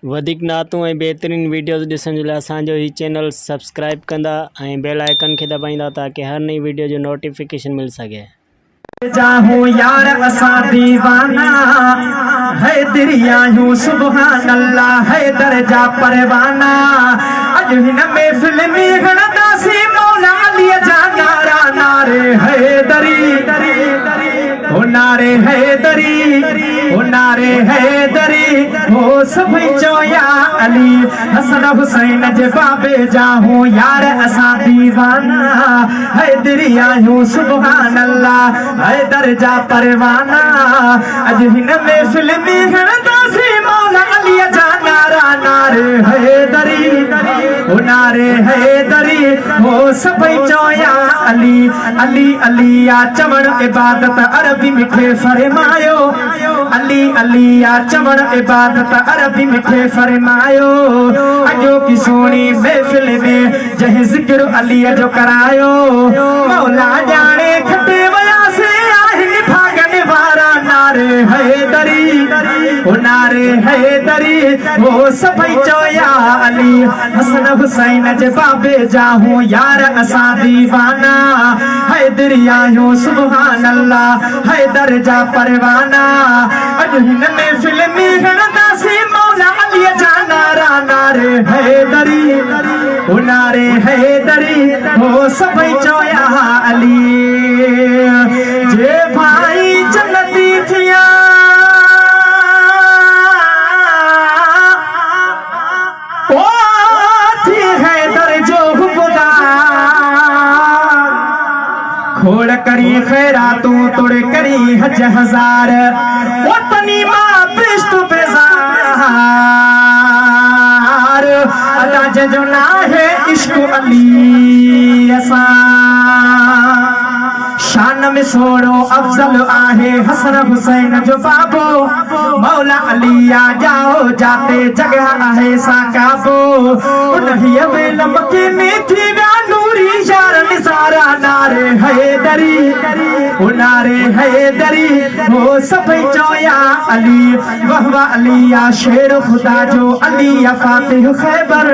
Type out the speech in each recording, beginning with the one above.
वधिक नातूं ऐं बेहतरीन वीडियोस ॾिसण जे लाइ असांजो ही चैनल सब्सक्राइब कंदा ऐं बेल आइकन खे दबाईंदा ताकि हर नई वीडियो जो नोटिफिकेशन मिल सके। जाहू यार असा दीवाना है दरिया यूं सुभान अल्लाह है दर्जा परवाना अज हिन में फिल्मी गणदासी मौला अली जाना नारे हैदरी ओ नारे हैदरी ओ नारे हैदरी ओ सभई चोया अली हसन हुसैन जे बाबे जाहू यार असा दीवाना है दरिया यूं सुभान अल्लाह है दर्जा परवाना अज हिन में फिल्मी गणदासी मौला अली जाना नारे हैदरी ओ नारे हैदरी ओ सभई चोया अली अली अली या चवण इबादत अरबी मिठे फरमायो अली अली या चवण इबादत अरबी मिठे फरमायो अजो की सोनी महफिल में जह जिक्र अली जो करायो मौला जाने खटे वया से आहिन भागन वारा नारे हैदरी ओ नारे हैदरी ओ सभई चोया अली हसन हुसैन जे बाबे जाहू यार असा दीवाना हैदरिया यूं सुभान अल्लाह है दर्जा परवाना अज हिन में फिल्मी गणदासी मौला अली जाना नारे हैदरी ओ नारे हैदरी ओ सभई चोया अली जे भाई जन्नती थिया ओ थी हैदर जो खोड़ करी खैरातों तोड़े करी हज हजार ओ तनी मां पृष्ठ बेजार अदा जो ना है इश्क अली असा शान में सोड़ो अफजल आहे हसन हुसैन जो बाबो मौला अली आ जाओ जाते जगह आहे साकाबो उन्हीं में लमकी मीठी नूरी यार निसारा नारे हैदरी ओ नारे हैदरी ओ सभई चोया अली वाह वाह अली या शेर खुदा जो अली या फातिह खैबर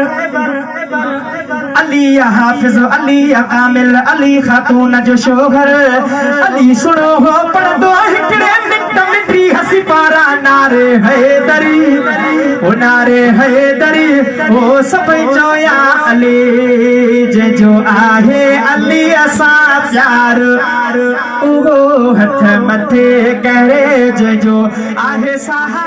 अली या हाफिज अली या कामिल अली खातून जो शोहर अली सुनो हो पढ़ दो हिकड़े मिट मिटी हसी पारा नारे हैदरी ओ नारे हैदरी ओ सभई चोया अली जे जो आहे अली असा प्यार उहो हथ मथे करे जे जो आहे सहा